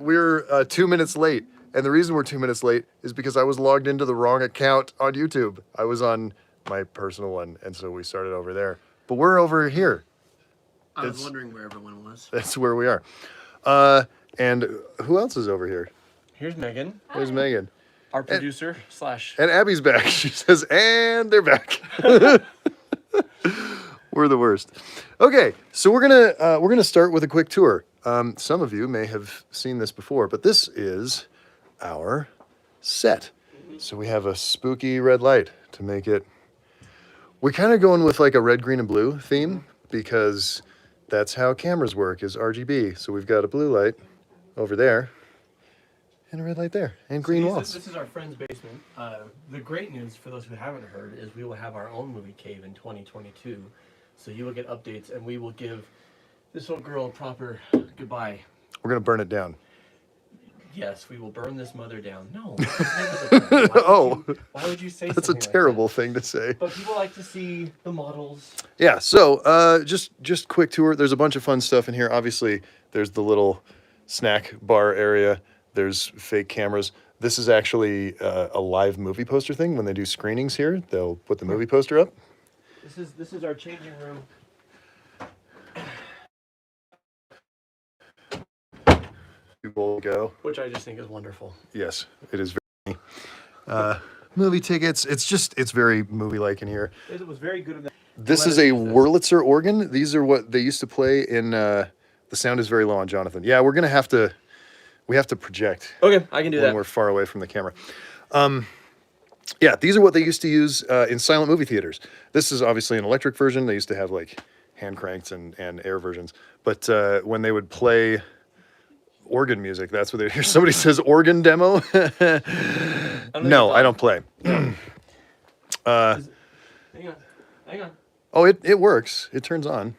we're 2 minutes late. And the reason we're 2 minutes late is because I was logged into the wrong account on YouTube. I was on my personal one, and so we started over there. But we're over here. I was wondering where everyone was. That's where we are. And who else is over here? Here's Megan. There's Megan. Our producer And Abby's back. She says, and they're back. We're the worst. Okay, so we're gonna start with a quick tour. Some of you may have seen this before, but this is our set. So we have a spooky red light to make it. We're kind of going with like a red, green, and blue theme because that's how cameras work, is RGB. So we've got a blue light over there and a red light there and green walls. This is our friend's basement. The great news for those who haven't heard is we will have our own movie cave in 2022. So you will get updates and we will give this little girl a proper goodbye. We're going to burn it down. Yes, we will burn this mother down. No. Why would you say that's a terrible thing to say. But people like to see the models. Yeah, so just quick tour. There's a bunch of fun stuff in here. Obviously, there's the little snack bar area. There's fake cameras. This is actually a live movie poster thing. When they do screenings here, they'll put the movie poster up. This is our changing room. People go. Which I just think is wonderful. Yes, it is very movie tickets. It's very movie-like in here. It was very good. This is a Wurlitzer organ. These are what they used to play in The Sound is Very Low on Jonathan. Yeah, we have to project. Okay, I can do that. When we're far away from the camera. Yeah, these are what they used to use in silent movie theaters. This is obviously an electric version. They used to have like hand cranks and air versions. But when they would play organ music, that's what they hear. Somebody says organ demo. No, I don't play. Hang on. Oh, it works. It turns on.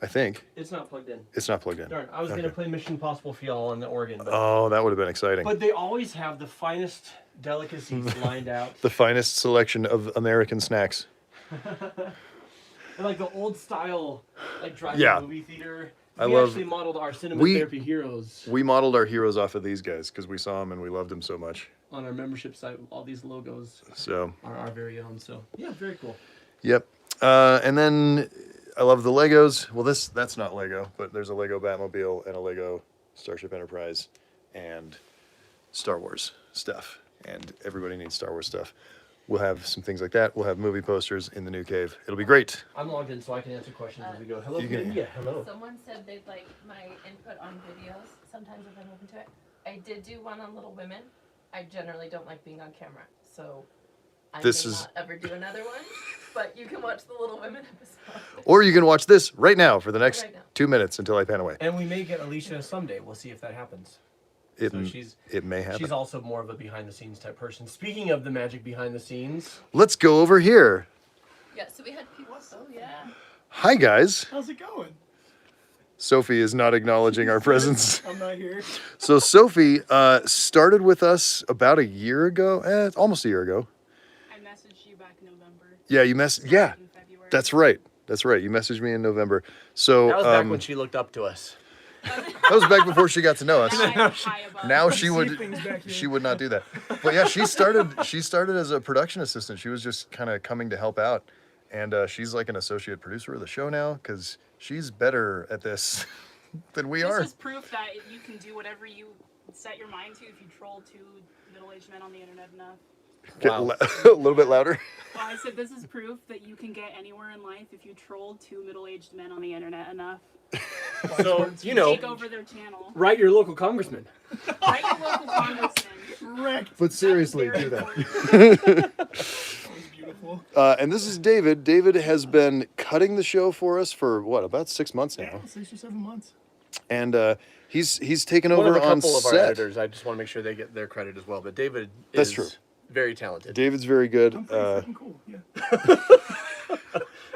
I think. It's not plugged in. It's not plugged in. Darn, I was going to play Mission Impossible for y'all on the organ. But, oh, that would have been exciting. But they always have the finest delicacies lined out. The finest selection of American snacks. And like the old style, like drive-in movie theater. We actually modeled our cinema therapy heroes. We modeled our heroes off of these guys because we saw them and we loved them so much. On our membership site, all these logos are our very own. So yeah, very cool. Yep. And then I love the Legos. Well, that's not Lego, but there's a Lego Batmobile and a Lego Starship Enterprise and Star Wars stuff. And everybody needs Star Wars stuff. We'll have some things like that. We'll have movie posters in the new cave. It'll be great. I'm logged in so I can answer questions as we go. Hello, India. Hello. Someone said they'd like my input on videos. Sometimes if I'm open to it. I did do one on Little Women. I generally don't like being on camera, so I may not ever do another one. But you can watch the Little Women episode. Or you can watch this right now for the next 2 minutes until I pan away. And we may get Alicia someday. We'll see if that happens. It may happen. She's also more of a behind-the-scenes type person. Speaking of the magic behind the scenes, let's go over here. Yeah, so we had people. Oh yeah. Hi guys. How's it going? Sophie is not acknowledging our presence. I'm not here. So Sophie started with us about a year ago, almost a year ago. I messaged you back in November. Yeah, Yeah, that's right. That's right. You messaged me in November. So that was back when she looked up to us. That was back before she got to know us. Now she would not do that. But yeah, she started as a production assistant. She was just kind of coming to help out, and she's like an associate producer of the show now because she's better at this than we are. This is proof that you can do whatever you set your mind to if you troll two middle-aged men on the internet enough. Get a little bit louder. Well, I said this is proof that you can get anywhere in life if you troll two middle-aged men on the internet enough. So, take over their channel. Write your local congressman. Write your local congressman. Correct. But seriously, do that. That was beautiful. And this is David. David has been cutting the show for us for what, about 6 months now? Yeah, 6 or 7 months. And he's taken over on set. One of our editors. I just want to make sure they get their credit as well. But David is very talented. David's very good. I'm pretty fucking cool. Yeah.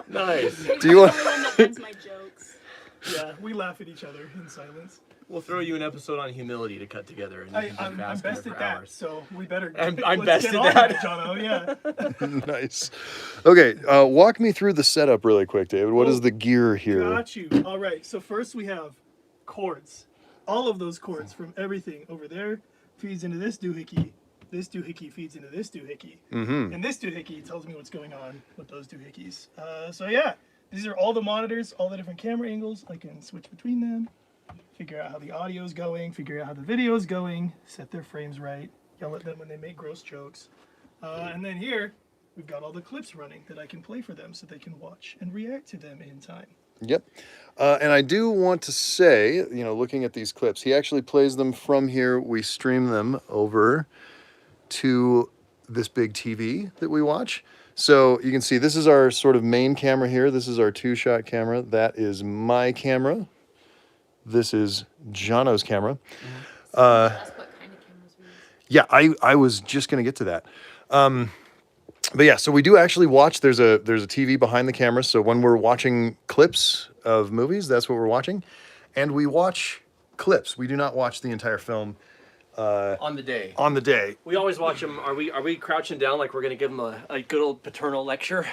Nice. Do you want? That's my jokes. Yeah, we laugh at each other in silence. We'll throw you an episode on humility to cut together. And I'm best at that, so we better. I'm best at that. Jono, yeah. Nice. Okay, walk me through the setup really quick, David. What is the gear here? Got you. All right. So first we have cords. all of those cords from everything over there feeds into this doohickey. This doohickey feeds into this doohickey. And this doohickey tells me what's going on with those doohickeys. So yeah, these are all the monitors, all the different camera angles. I can switch between them, figure out how the audio's going, figure out how the video's going, set their frames right, yell at them when they make gross jokes. And then here, we've got all the clips running that I can play for them so they can watch and react to them in time. Yep. And I do want to say, you know, looking at these clips, he actually plays them from here. We stream them over to this big TV that we watch. So you can see this is our sort of main camera here. This is our 2-shot camera. That is my camera. This is Jono's camera. Ask what kind of cameras we use. Yeah, I was just going to get to that. But yeah, so we do actually watch. There's a TV behind the camera. So when we're watching clips of movies, that's what we're watching. And we watch clips. We do not watch the entire film On the day. on the day. We always watch them. Are we crouching down like we're going to give them a good old paternal lecture?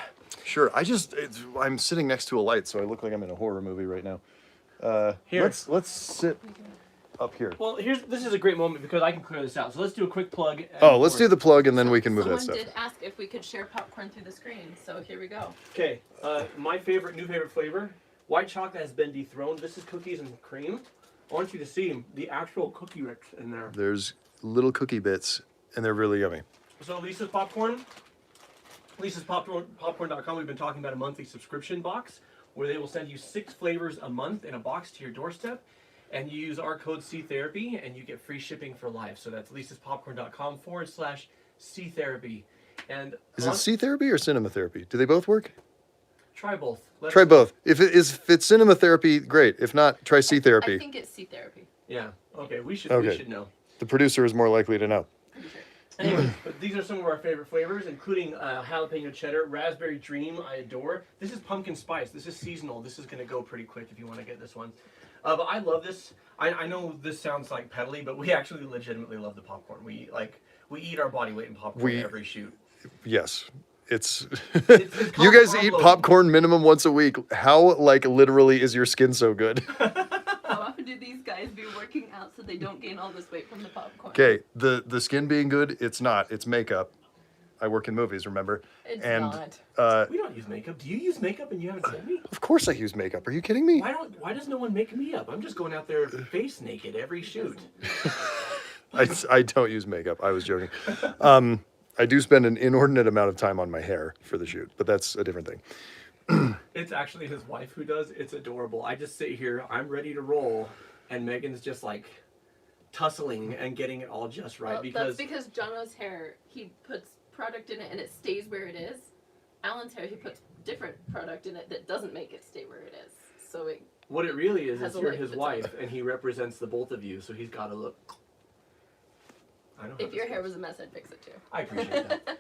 Sure. I'm sitting next to a light, so I look like I'm in a horror movie right now. Here. Let's sit up here. Well, this is a great moment because I can clear this out. So let's do a quick plug. Oh, let's do the plug and then we can move that Someone stuff. did ask if we could share popcorn through the screen, so here we go. Okay, my new favorite flavor, white chocolate has been dethroned. This is cookies and cream. I want you to see the actual cookie ricks in there. There's little cookie bits, and they're really yummy. So Lisa's Popcorn, Popcorn.com, we've been talking about a monthly subscription box where they will send you 6 flavors a month in a box to your doorstep. And you use our code CTherapy and you get free shipping for life. So that's lisaspopcorn.com/CTherapy. And Is it C therapy or cinema therapy? Do they both work? try both. Try both. If it's cinema therapy, great. If not, try C I therapy. think it's C therapy. Yeah. Okay. We should know. The producer is more likely to know. Pretty sure. Anyway, but these are some of our favorite flavors, including jalapeno cheddar, raspberry dream. I adore. This is pumpkin spice. This is seasonal. This is going to go pretty quick if you want to get this one. But I love this. I know this sounds like peddly, but we actually legitimately love the popcorn. We eat our body weight in popcorn every shoot. Yes. It's It's you guys called eat front-loading. popcorn minimum once a week. How literally is your skin so good? How often do these guys be working out so they don't gain all this weight from the popcorn? Okay, the skin being good, it's not. It's makeup. I work in movies, remember? It's and not. We don't use makeup. Do you use makeup and you haven't seen me? of course I use makeup. Are you kidding me? Why does no one make me up? I'm just going out there face naked every shoot. I don't use makeup. I was joking. I do spend an inordinate amount of time on my hair for the shoot, but that's a different thing. It's actually his wife who does. It's adorable. I just sit here, I'm ready to roll, and Megan's just like tussling and getting it all just right. Well, because that's because Jono's hair, he puts product in it and it stays where it is. Alan's hair, he puts different product in it that doesn't make it stay where it is. So it what it really is has a you're life his of its wife, own. and he represents the both of you, so he's got to look. I know. how if this your hair goes. was a mess, I'd fix it too. I appreciate that.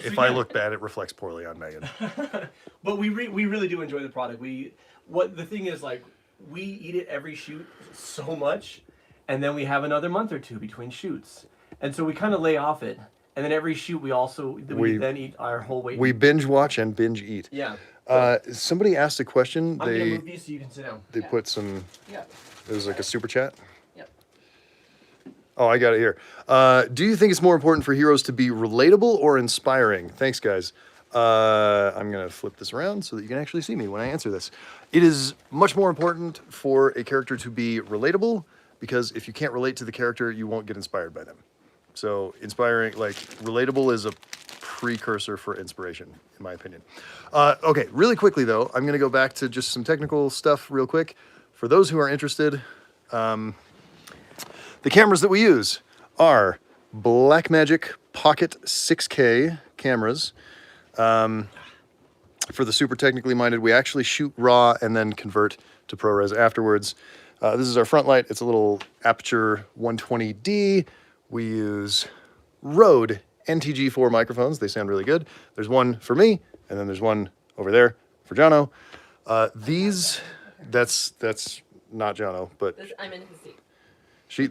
If I look bad, it reflects poorly on Megan. But we really do enjoy the product. The thing is, like, we eat it every shoot so much, and then we have another month or two between shoots, and so we kind of lay off it, and then every shoot we then eat our whole weight. We binge watch and binge eat. Yeah. Somebody asked a question. I'm gonna move these so you can sit down. They put some. Yep. It was like a super chat. Yep. Oh, I got it here. Do you think it's more important for heroes to be relatable or inspiring? Thanks, guys. I'm going to flip this around so that you can actually see me when I answer this. It is much more important for a character to be relatable because if you can't relate to the character, you won't get inspired by them. So inspiring, relatable is a precursor for inspiration, in my opinion. Okay, really quickly, though, I'm going to go back to just some technical stuff real quick. For those who are interested, the cameras that we use are Blackmagic Pocket 6K cameras. For the super technically minded, we actually shoot RAW and then convert to ProRes afterwards. This is our front light. It's a little Aperture 120D. We use Rode NTG4 microphones. They sound really good. There's one for me, and then there's one over there for Jono. That's not Jono, but I'm in his seat.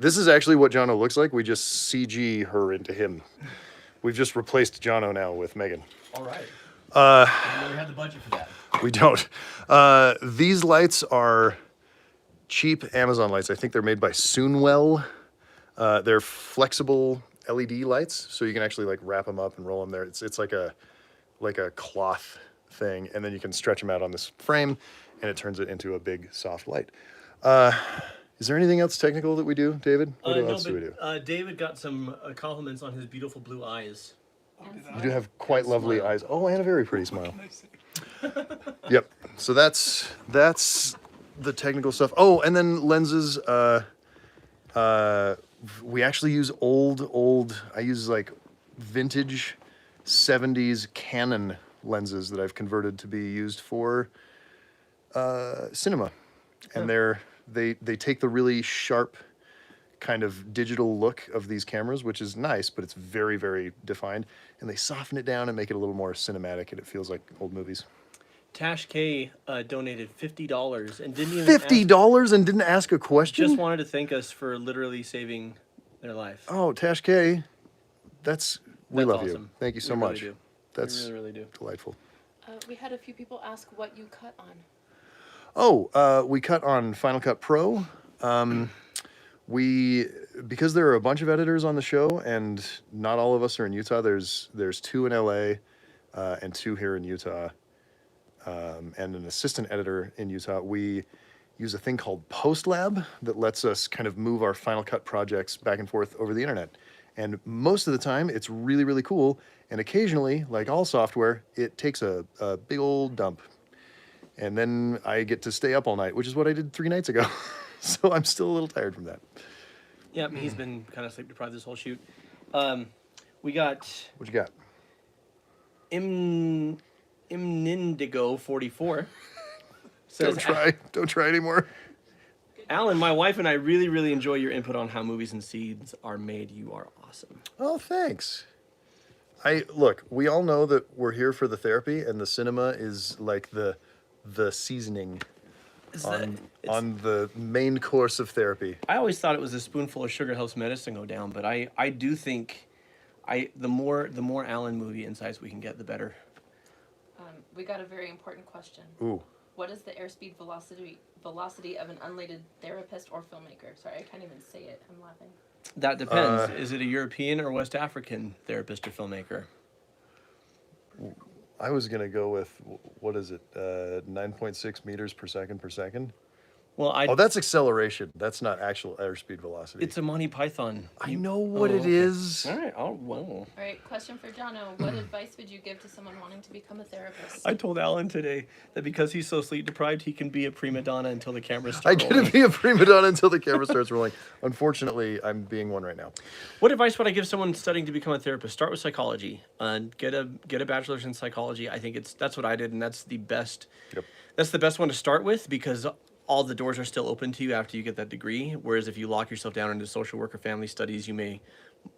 this is actually what Jono looks like. We just CG her into him. We've just replaced Jono now with Megan. All right. I never had the budget for that. We don't. These lights are cheap Amazon lights. I think they're made by Soonwell. They're flexible LED lights, so you can actually like wrap them up and roll them there. It's like a cloth thing, and then you can stretch them out on this frame, and it turns it into a big soft light. Is there anything else technical that we do, David? What else do we do? David got some compliments on his beautiful blue eyes. You do have quite lovely smile. eyes. Oh, and a very pretty smile. Nice. Yep. So that's the technical stuff. Oh, and then lenses. We actually use old. I use like vintage 70s Canon lenses that I've converted to be used for cinema, and they take the really sharp kind of digital look of these cameras, which is nice, but it's very, very defined, and they soften it down and make it a little more cinematic, and it feels like old movies. Tash K donated $50 and didn't even $50 and didn't ask a question? just wanted to thank us for literally saving their life. Oh, Tash K, we That's love you. awesome. Thank you so We really much. do. That's We really do. delightful. We had a few people ask what you cut on. Oh, we cut on Final Cut Pro. Because there are a bunch of editors on the show, and not all of us are in Utah. There's 2 in LA, and 2 here in Utah, and an assistant editor in Utah. We use a thing called PostLab that lets us kind of move our Final Cut projects back and forth over the internet. And most of the time, it's really, really cool. And occasionally, like all software, it takes a big old dump. And then I get to stay up all night, which is what I did 3 nights ago. So I'm still a little tired from that. Yeah, he's been kind of sleep deprived this whole shoot. We got What you got? Imnindigo 44. Says, Don't try anymore. Alan, my wife and I really, really enjoy your input on how movies and seeds are made. You are awesome. Oh, thanks. Look, we all know that we're here for the therapy, and the cinema is like the seasoning on the main course of therapy. I always thought it was a spoonful of sugar helps medicine go down, but I do think the more Alan movie insights we can get, the better. We got a very important question. Ooh. What is the airspeed velocity of an unlated therapist or filmmaker? Sorry, I can't even say it. I'm laughing. That depends. Is it a European or West African therapist or filmmaker? I was going to go with, what is it, 9.6 meters per second? Well, Oh, that's acceleration. That's not actual airspeed velocity. it's a Monty Python. I know what it okay. is. All right. Oh, well. All right, question for Jono. What advice would you give to someone wanting to become a therapist? I told Alan today that because he's so sleep deprived, he can be a prima donna until the cameras I start get to rolling. be a prima donna until the camera starts rolling. Unfortunately, I'm being one right now. What advice would I give someone studying to become a therapist? Start with psychology. Get a bachelor's in psychology. I think that's what I did, and that's the best. Yep. That's the best one to start with because all the doors are still open to you after you get that degree. Whereas if you lock yourself down into social work or family studies, you may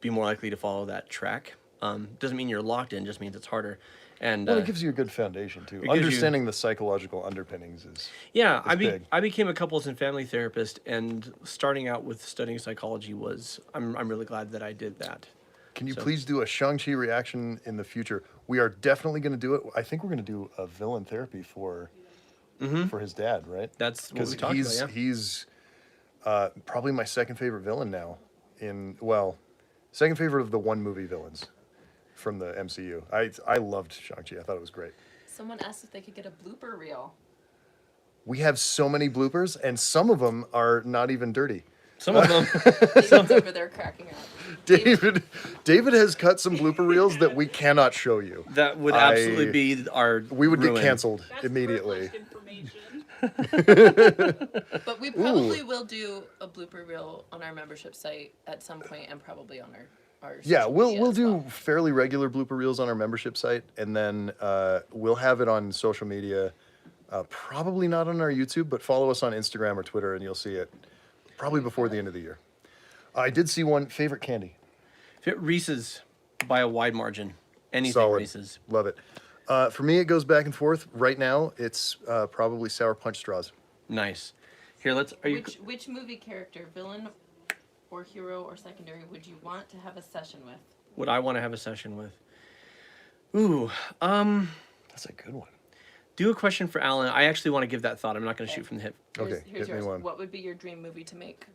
be more likely to follow that track. Doesn't mean you're locked in, just means it's harder. And Well, it gives you a good foundation, too. gives you- Understanding the psychological underpinnings is... yeah, big. I became a couples and family therapist, and starting out with studying psychology was I'm really glad that I did that. Can you So- please do a Shang-Chi reaction in the future? We are definitely going to do it. I think we're going to do a villain therapy for his dad, right? That's what Because we talked about. Yeah. he's probably my second favorite villain now. Second favorite of the one movie villains from the MCU. I loved Shang-Chi. I thought it was great. Someone asked if they could get a blooper reel. We have so many bloopers, and some of them are not even dirty. Some of them. David's over there cracking up. David has cut some blooper reels that we cannot show you. That would absolutely be our. We would ruin. get canceled That's immediately. privileged information. But we probably will do a blooper reel on our membership site at some point, and probably on our Yeah, social we'll media we'll as do well. fairly regular blooper reels on our membership site, and then we'll have it on social media. Probably not on our YouTube, but follow us on Instagram or Twitter, and you'll see it probably before the end of the year. I did see one favorite candy. Reese's by a wide margin. Anything Solid. Reese's. Love it. For me, it goes back and forth. Right now, it's probably Sour Punch Straws. Nice. Here, let's. Are you? Which movie character, villain or hero or secondary, would you want to have a session with? Would I want to have a session with? Ooh. That's a good one. Do a question for Alan. I actually want to give that thought. I'm not going to shoot from the hip. Okay, Here's hit me yours. one. What would be your dream movie to make?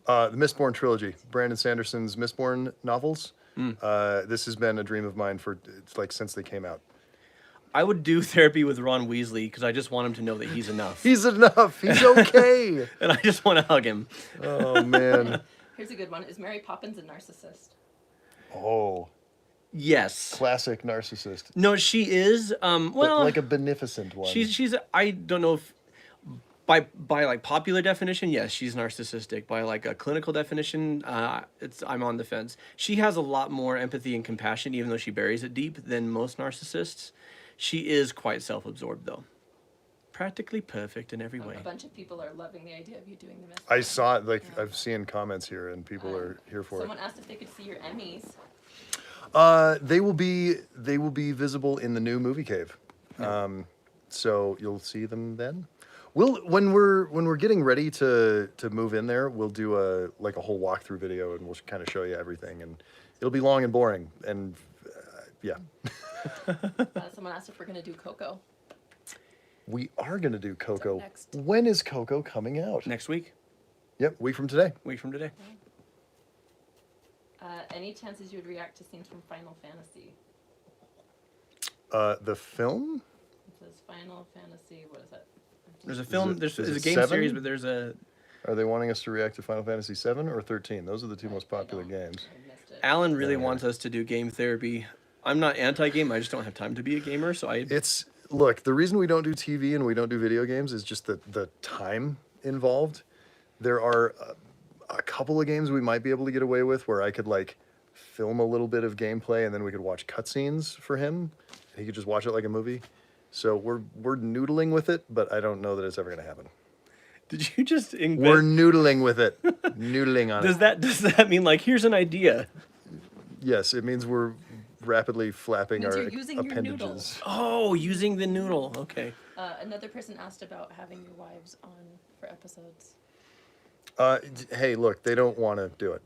The Mistborn trilogy, Brandon Sanderson's Mistborn novels. This has been a dream of mine for since they came out. I would do therapy with Ron Weasley because I just want him to know that he's enough. He's enough. He's okay. And I just want to hug him. Oh man. Here's a good one. Is Mary Poppins a narcissist? Oh, Yes. classic narcissist. No, she is. But Well, like a beneficent one. she's. I don't know if by like popular definition, yes, she's narcissistic. By like a clinical definition, I'm on the fence. She has a lot more empathy and compassion, even though she buries it deep, than most narcissists. She is quite self-absorbed, though. Practically perfect in every way. A bunch of people are loving the idea of you doing the mystery. I saw it. I've seen comments here, and people are here for Someone asked if they could see your Emmys. it. They will be visible in the new movie cave. So you'll see them then. When we're getting ready to move in there, we'll do a whole walkthrough video, and we'll kind of show you everything, and it'll be long and boring, and yeah. Someone asked if we're going to do Coco. We are going to do Coco. next. When is Coco coming out? Next week, Yep, week from today. week from today. Any chances you would react to scenes from Final Fantasy? The film? It says Final Fantasy, what is that? There's a film. it- There's is a it game 7? series, but there's a. Are they wanting us to react to Final Fantasy 7 or 13? Those are the two most popular games. I missed it. Alan really Yeah. wants us to do game therapy. I'm not anti-game. I just don't have time to be a gamer, so I. Look, the reason we don't do TV and we don't do video games is just the time involved. There are a couple of games we might be able to get away with where I could film a little bit of gameplay and then we could watch cutscenes for him. He could just watch it like a movie. So we're noodling with it, but I don't know that it's ever going to happen. Did you just invent? We're noodling with it. Noodling on it. Does that mean here's an idea? Yes, it means we're rapidly flapping Means our you're using your appendages. noodles. Oh, using the noodle. Okay. Another person asked about having your wives on for episodes. Hey, look, they don't want to do it.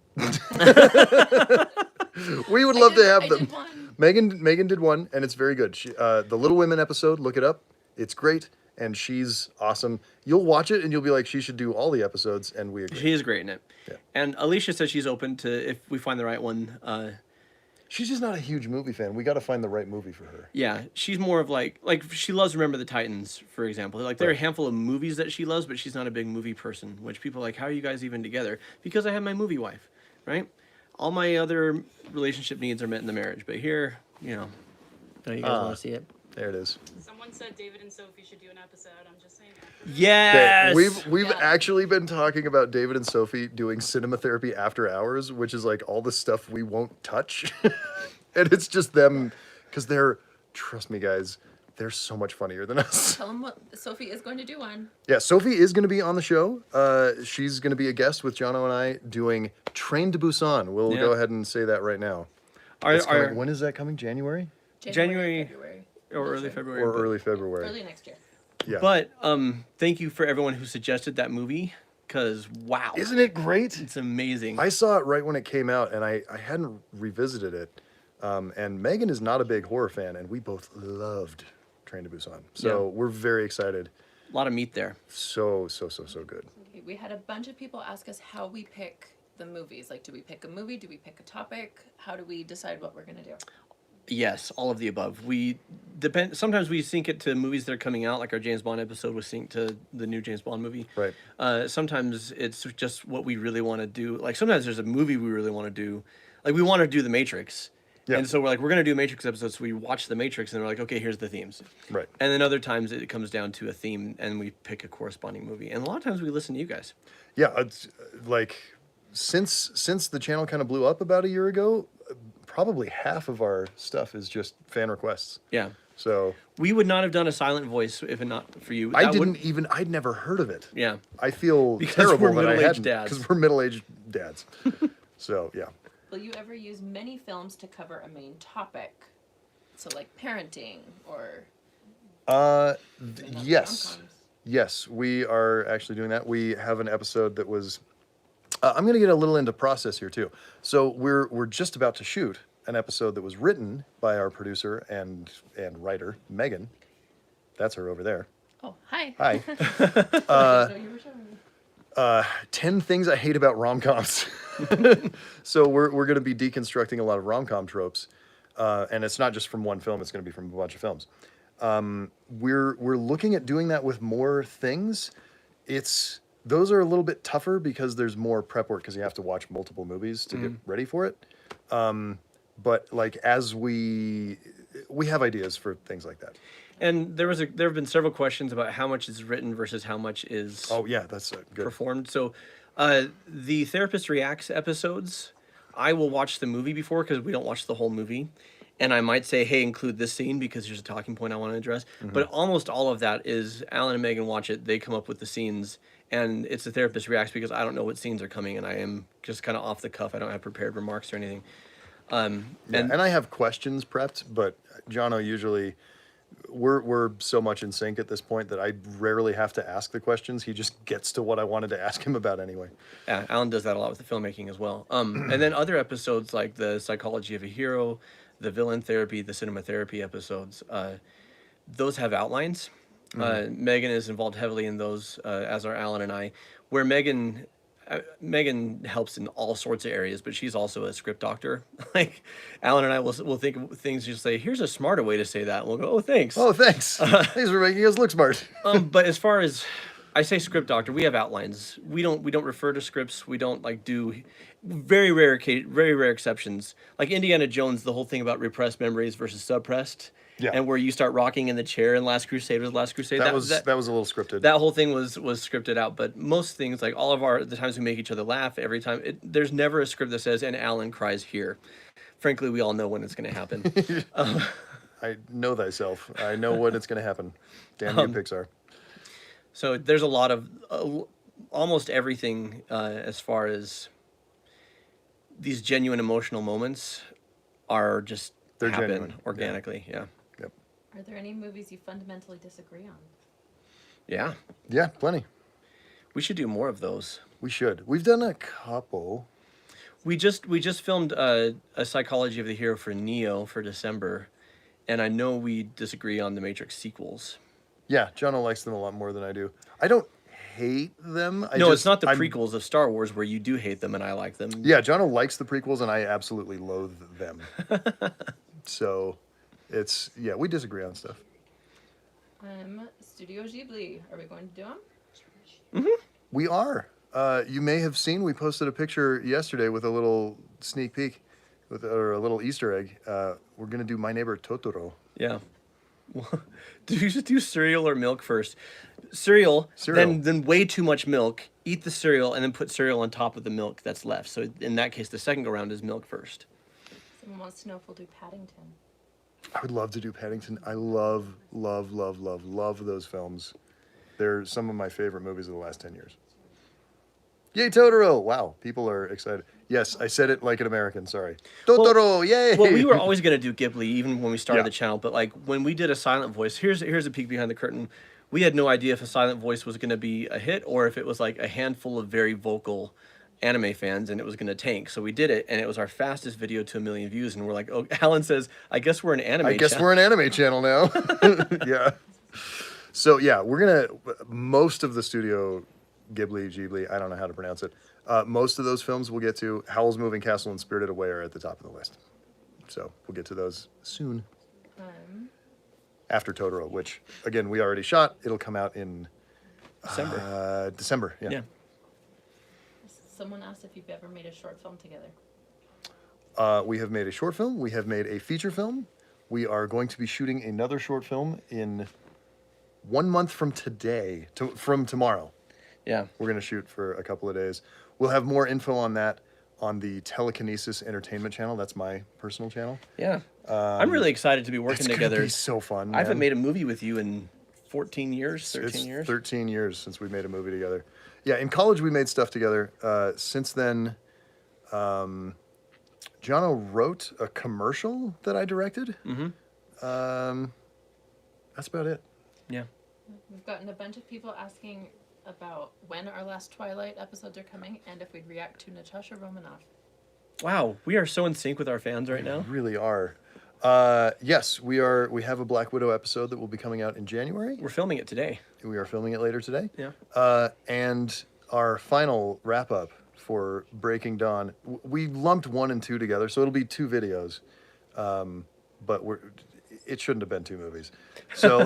We would love to have I them. did one. Megan did one, and it's very good. She, the Little Women episode, look it up. It's great, and she's awesome. You'll watch it, and you'll be like, she should do all the episodes, and we agree. She is great in it. Yeah. And Alicia says she's open to if we find the right one. She's just not a huge movie fan. We got to find the right movie for her. Yeah, she's more of like she loves Remember the Titans, for example. There are a Right. handful of movies that she loves, but she's not a big movie person. Which people are like, how are you guys even together? Because I have my movie wife, right? All my other relationship needs are met in the marriage, but here, don't you guys want to see it? There it is. Someone said David and Sophie should do an episode. I'm just saying. Yes. We've Yeah. actually been talking about David and Sophie doing cinema therapy after hours, which is all the stuff we won't touch. And it's just them, because trust me guys, they're so much funnier than us. Tell them what Sophie is going to do one. Yeah, Sophie is going to be on the show. She's going to be a guest with Jono and I doing Train to Busan. We'll Yeah. go ahead and say that right now. It's coming- when is that coming? January? January- February. or early February. Or but- early February? Early next year. Yeah. But thank you for everyone who suggested that movie, because wow, Isn't it great? it's amazing. I saw it right when it came out, and I hadn't revisited it. And Megan is not a big horror fan, and we both loved Train to Busan. So we're very excited. A lot of meat there. So good. Okay, we had a bunch of people ask us how we pick the movies. Do we pick a movie? Do we pick a topic? How do we decide what we're going to do? Yes, all of the above. We depend. Sometimes we sync it to movies that are coming out, like our James Bond episode was synced to the new James Bond movie. Right. Sometimes it's just what we really want to do. Sometimes there's a movie we really want to do. We want to do The Matrix. Yeah. And so we're going to do a Matrix episode. So we watch The Matrix and we're like, okay, here's the themes. Right. And then other times it comes down to a theme and we pick a corresponding movie. And a lot of times we listen to you guys. Yeah, it's since the channel kind of blew up about a year ago, probably half of our stuff is just fan requests. Yeah. So We would not have done a silent voice if it not for you. That would- I'd never heard of it. Yeah. I feel Because terrible we're that I middle-aged hadn't, dads. because we're middle-aged dads. So yeah. Will you ever use many films to cover a main topic? So parenting or Yes. rom-coms. Yes, we are actually doing that. We have an episode that was. I'm going to get a little into process here too. So we're just about to shoot an episode that was written by our producer and writer Megan. That's her over there. Oh, hi. Hi. Didn't know you were showing me. 10 things I hate about rom-coms. So we're going to be deconstructing a lot of rom-com tropes. And it's not just from one film, it's going to be from a bunch of films. We're looking at doing that with more things. Those are a little bit tougher because there's more prep work because you have to watch multiple movies to get ready for it. But like as we have ideas for things like that. And there have been several questions about how much is written versus how much is Oh yeah, that's good. performed. So the Therapist Reacts episodes, I will watch the movie before because we don't watch the whole movie. And I might say, hey, include this scene because there's a talking point I want to address. But almost all of that is Alan and Megan watch it. They come up with the scenes. And it's the Therapist Reacts because I don't know what scenes are coming. And I am just kind of off the cuff. I don't have prepared remarks or anything. And I have questions prepped, but Jono usually... We're so much in sync at this point that I rarely have to ask the questions. He just gets to what I wanted to ask him about anyway. Yeah, Alan does that a lot with the filmmaking as well. And then other episodes like the Psychology of a Hero, the Villain Therapy, the Cinema Therapy episodes, those have outlines. Megan is involved heavily in those, as are Alan and I, where Megan helps in all sorts of areas, but she's also a script doctor. Like Alan and I will think of things, just say, here's a smarter way to say that. And we'll go, oh, thanks. Oh, thanks. Thanks for making us look smart. But as far as I say script doctor, we have outlines. We don't refer to scripts. We don't like do very rare exceptions. Like Indiana Jones, the whole thing about repressed memories versus suppressed. Yeah. And where you start rocking in the chair in Last Crusade was Last Crusade. That was a little scripted. That whole thing was scripted out, but most things, like all of the times we make each other laugh, every time, there's never a script that says, and Alan cries here. Frankly, we all know when it's going to happen. I know thyself. I know when it's going to happen. Damn you, Pixar. So there's a lot of, almost everything as far as these genuine emotional moments are just happen genuine. Organically, yeah. Yep. Are there any movies you fundamentally disagree on? Yeah. Yeah, plenty. We should do more of those. We should. We've done a couple. We just filmed a Psychology of the Hero for Neo for December, and I know we disagree on the Matrix sequels. Yeah, Jono likes them a lot more than I do. I don't hate them. It's not the prequels of Star Wars where you do hate them and I like them. Yeah, Jono likes the prequels and I absolutely loathe them. So, we disagree on stuff. Studio Ghibli. Are we going to do them? We are. You may have seen, we posted a picture yesterday with a little sneak peek, or a little Easter egg. We're going to do My Neighbor Totoro. Yeah. Do you just do cereal or milk first? Cereal. Then way too much milk. Eat the cereal and then put cereal on top of the milk that's left. So in that case, the second go round is milk first. Someone wants to know if we'll do Paddington. I would love to do Paddington. I love those films. They're some of my favorite movies of the last 10 years. Yay, Totoro! Wow, people are excited. Yes, I said it like an American, sorry. Totoro, yay! Well, we were always going to do Ghibli, even when we started the channel. But like when we did a silent voice, here's a peek behind the curtain. We had no idea if a silent voice was going to be a hit or if it was like a handful of very vocal anime fans and it was going to tank. So we did it, and it was our fastest video to 1 million views. And we're like, oh, Alan says, I guess we're an anime channel. I guess we're an anime channel now. Yeah. So yeah, we're going to, most of the Studio Ghibli, I don't know how to pronounce it. Most of those films we'll get to. Howl's Moving Castle and Spirited Away are at the top of the list. So we'll get to those soon. After Totoro, which, again, we already shot. It'll come out in December, yeah. Someone asked if you've ever made a short film together. We have made a short film. We have made a feature film. We are going to be shooting another short film in 1 month from today, from tomorrow. Yeah. We're going to shoot for a couple of days. We'll have more info on that on the Telekinesis Entertainment channel. That's my personal channel. Yeah. I'm really excited to be working together. It's so fun, man. I haven't made a movie with you in 14 years, 13 years. 13 years since we made a movie together. Yeah, in college we made stuff together. Since then, Jono wrote a commercial that I directed. That's about it. Yeah. We've gotten a bunch of people asking about when our last Twilight episodes are coming and if we'd react to Natasha Romanoff. Wow, we are so in sync with our fans right now. We really are. Yes, we are. We have a Black Widow episode that will be coming out in January. We're filming it today. We are filming it later today. Yeah. And our final wrap up for Breaking Dawn, we lumped 1 and 2 together, so it'll be 2 videos. But it shouldn't have been 2 movies. So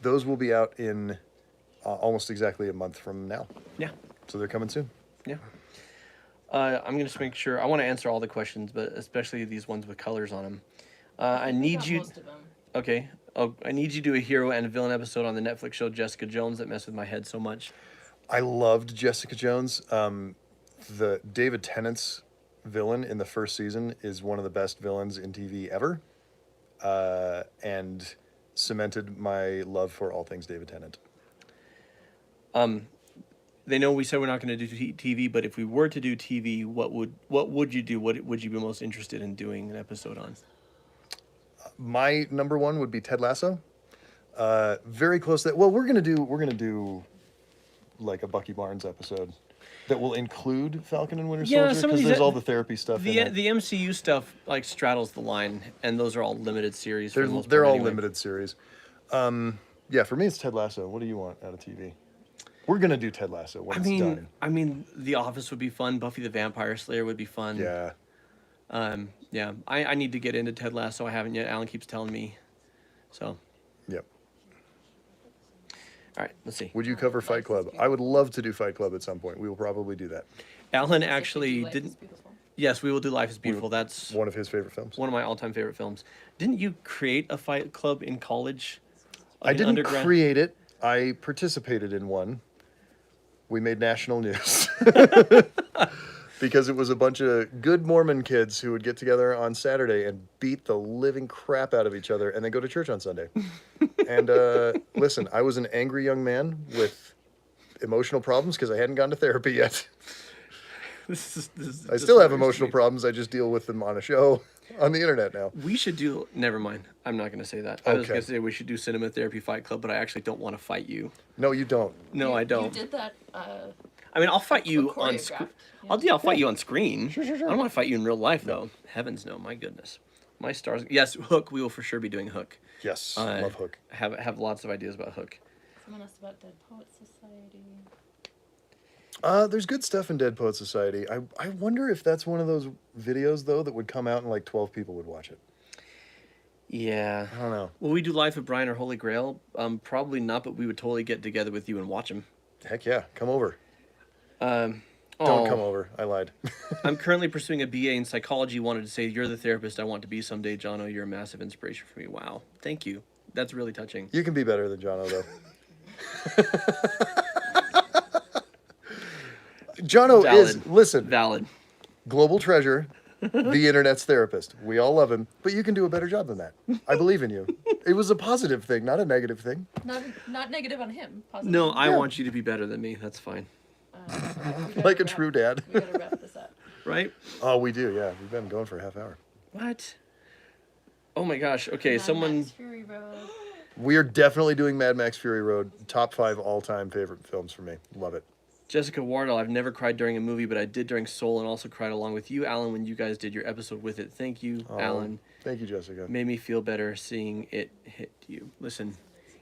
those will be out in almost exactly a month from now. Yeah. So they're coming soon. Yeah. I'm going to just make sure. I want to answer all the questions, but especially these ones with colors on them. I need got you. most of them. Okay. Oh, I need you to do a hero and a villain episode on the Netflix show Jessica Jones that messed with my head so much. I loved Jessica Jones. The David Tennant's villain in the first season is one of the best villains in TV ever, and cemented my love for all things David Tennant. They know we said we're not going to do TV, but if we were to do TV, what would you do? What would you be most interested in doing an episode on? My number 1 would be Ted Lasso. Very close to that. Well, we're gonna do like a Bucky Barnes episode that will include Falcon and Winter Soldier, some of because these there's all the therapy stuff in it. The MCU stuff like straddles the line, and those are all limited series. For the most They're part all anyway. limited series. Yeah, for me it's Ted Lasso. What do you want out of TV? We're gonna do Ted Lasso when it's done. I mean, The Office would be fun. Buffy the Vampire Slayer would be fun. Yeah. Yeah. I need to get into Ted Lasso. I haven't yet. Alan keeps telling me. So, Yep. all right, let's see. Would you cover Fight Club? I would love to do Fight Club at some point. We will probably do that. Alan If you actually do Life is didn't. Beautiful. Yes, we will do Life is Beautiful. That's One of his favorite films. one of my all-time favorite films. Didn't you create a Fight Club in college? I Like an didn't undergrad? create it. I participated in one. We made national news. Because it was a bunch of good Mormon kids who would get together on Saturday and beat the living crap out of each other and then go to church on Sunday. And listen, I was an angry young man with emotional problems because I hadn't gone to therapy yet. This is I still have emotional problems. I just deal with them on a show on the internet now. We should do. Never mind. I'm not going to say that. I was Okay. going to say we should do Cinema Therapy Fight Club, but I actually don't want to fight you. No, you don't. No, I don't. You did that. I mean, I'll fight you on choreographed. screen. Yeah. I'll fight you on screen. Sure. I don't want to fight you in real life, though. Heavens no, my goodness. My stars. Yes, Hook. We will for sure be doing Hook. Yes, I love Hook. Have lots of ideas about Hook. Someone asked about Dead Poets Society. There's good stuff in Dead Poet Society. I wonder if that's one of those videos, though, that would come out and like 12 people would watch it. Yeah. I don't know. Will we do Life of Brian or Holy Grail? Probably not, but we would totally get together with you and watch them. Heck yeah, come over. Don't Oh. come over. I lied. I'm currently pursuing a BA in psychology. Wanted to say you're the therapist I want to be someday, Jono. You're a massive inspiration for me. Wow. Thank you. That's really touching. You can be better than Jono, though. Jono is, listen, Valid. global treasure, the internet's therapist. We all love him, but you can do a better job than that. I believe in you. It was a positive thing, not a negative thing. Not negative on him. Positive. No, I Yeah. want you to be better than me. That's fine. We gotta Like a wrap- true dad. We gotta wrap this up. Right? Oh, we do, yeah. We've been going for a half hour. What? Oh my gosh. Okay, Mad someone. Max Fury Road. We are definitely doing Mad Max Fury Road. Top 5 all-time favorite films for me. Love it. Jessica Wardell, I've never cried during a movie, but I did during Soul and also cried along with you, Alan, when you guys did your episode with it. Thank you, Oh, Alan. Thank you, Jessica. Made me feel better seeing it hit you. Listen,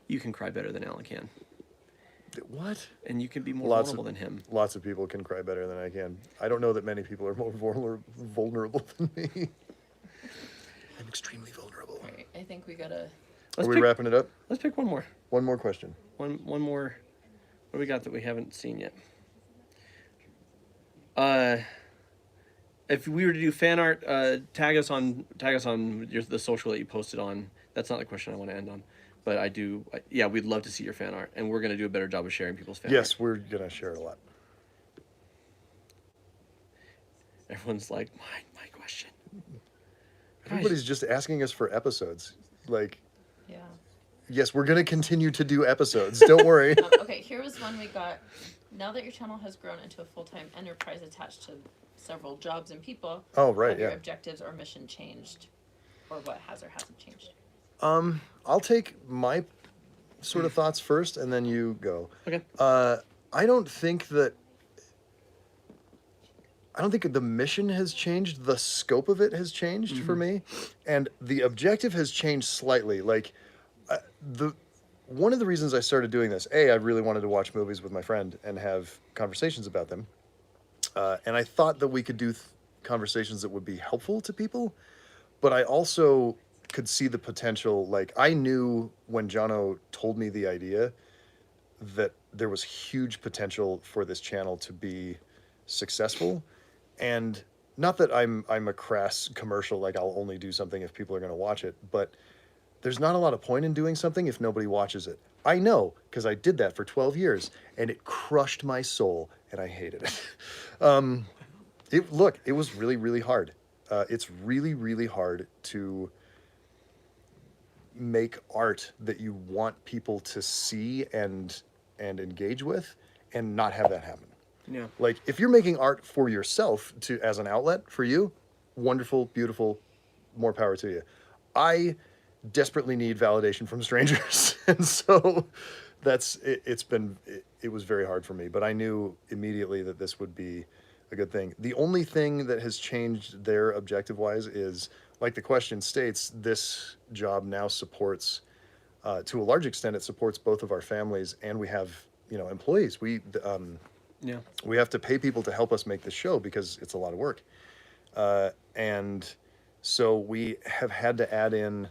you can cry better than Alan can. What? And you can be more Lots vulnerable of- than him. Lots of people can cry better than I can. I don't know that many people are more vulnerable than me. I'm extremely vulnerable. All right, I think we gotta. Let's Are we pick, wrapping it up? let's pick one more. One more question. One more. What do we got that we haven't seen yet? If we were to do fan art, tag us on the social that you posted on. That's not the question I want to end on, but I do. Yeah, we'd love to see your fan art, and we're gonna do a better job of sharing people's fan art. Yes, we're going to share it a lot. Everyone's like, my question. Everybody's just asking us for episodes. Like, Yeah. yes, we're going to continue to do episodes. Don't worry. Okay, here was one we got. Now that your channel has grown into a full-time enterprise attached to several jobs and people, Oh, right, have your yeah. objectives or mission changed, or what has or hasn't changed? I'll take my sort of thoughts first, and then you go. Okay. I don't think the mission has changed. The scope of it has changed for me, and the objective has changed slightly. Like, one of the reasons I started doing this, I really wanted to watch movies with my friend and have conversations about them. And I thought that we could do conversations that would be helpful to people, but I also could see the potential. Like, I knew when Jono told me the idea that there was huge potential for this channel to be successful. And not that I'm a crass commercial, like I'll only do something if people are going to watch it, but there's not a lot of point in doing something if nobody watches it. I know, because I did that for 12 years, and it crushed my soul, and I hated it. It was really, really hard. It's really, really hard to make art that you want people to see and engage with, and not have that happen. Yeah. Like, if you're making art for yourself as an outlet for you, wonderful, beautiful, more power to you. I desperately need validation from strangers. And so it was very hard for me, but I knew immediately that this would be a good thing. The only thing that has changed there objective wise is, like the question states, this job now supports, to a large extent, it supports both of our families, and we have, employees. We have to pay people to help us make this show because it's a lot of work. And so we have had to add in,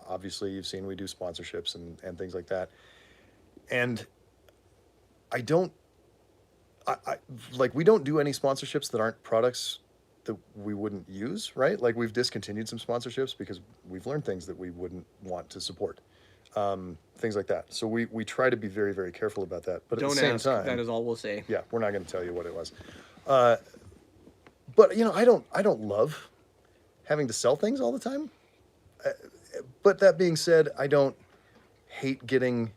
obviously you've seen we do sponsorships and things like that. And we don't do any sponsorships that aren't products that we wouldn't use, right? Like, we've discontinued some sponsorships because we've learned things that we wouldn't want to support. Things like that. So we try to be very, very careful about that. But at the same time, that is all we'll say. yeah, we're not going to tell you what it was. But I don't love having to sell things all the time. But that being said, I don't hate getting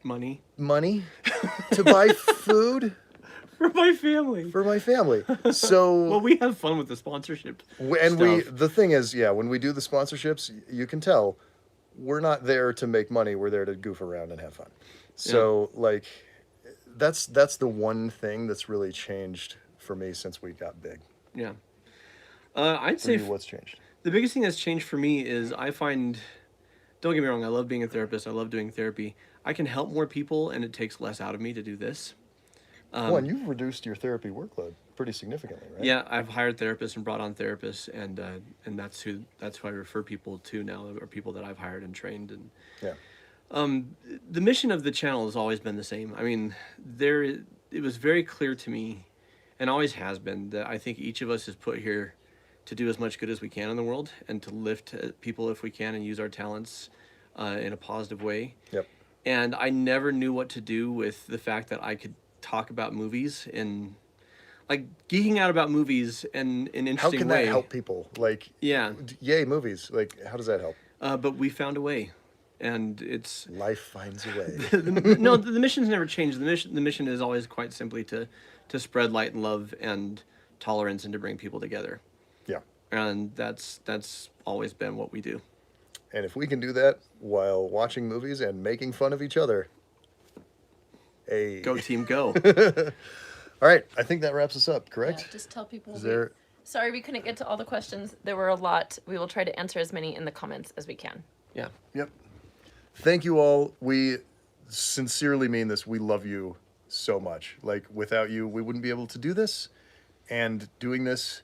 Money to buy food for my family. for my family. So Well, we have fun with the sponsorship. the thing is, when we do the sponsorships, you can tell we're not there to make money. We're there to goof around and have fun. So like, that's the one thing that's really changed for me since we got big. Yeah. I'd For say you, what's changed? the biggest thing that's changed for me is I find, don't get me wrong, I love being a therapist. I love doing therapy. I can help more people, and it takes less out of me to do this. And you've reduced your therapy workload pretty significantly, right? Yeah, I've hired therapists and brought on therapists, and that's who I refer people to now, or people that I've hired and trained. And Yeah. the mission of the channel has always been the same. I mean, it was very clear to me, and always has been, that I think each of us is put here to do as much good as we can in the world, and to lift people if we can, and use our talents in a positive way. Yep. And I never knew what to do with the fact that I could talk about movies and, like, geeking out about movies in an interesting way. How can that help people? Like, Yeah. Yay, movies. Like, how does that help? But we found a way, and it's Life finds a way. no. The mission's never changed. The mission is always quite simply to spread light and love and tolerance, and to bring people together. Yeah. And that's always been what we do. And if we can do that while watching movies and making fun of each other, Go team, go. All right, I think that wraps us up, correct? Yeah, just tell people. Is there... Sorry, we couldn't get to all the questions. There were a lot. We will try to answer as many in the comments as we can. Yeah. Yep. Thank you all. We sincerely mean this. We love you so much. Like, without you, we wouldn't be able to do this. And doing this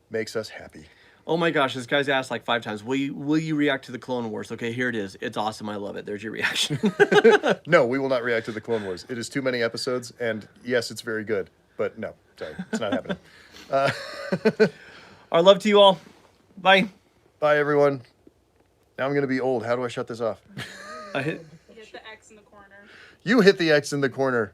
makes us happy. Oh my gosh, this guy's asked like 5 times, will you react to the Clone Wars? Okay, here it is. It's awesome. I love it. There's your reaction. No, we will not react to the Clone Wars. It is too many episodes, and yes, it's very good. But no, sorry, it's not happening. Our love to you all. Bye. Bye, everyone. Now I'm going to be old. How do I shut this off? I hit... Hit the X in the corner. You hit the X in the corner.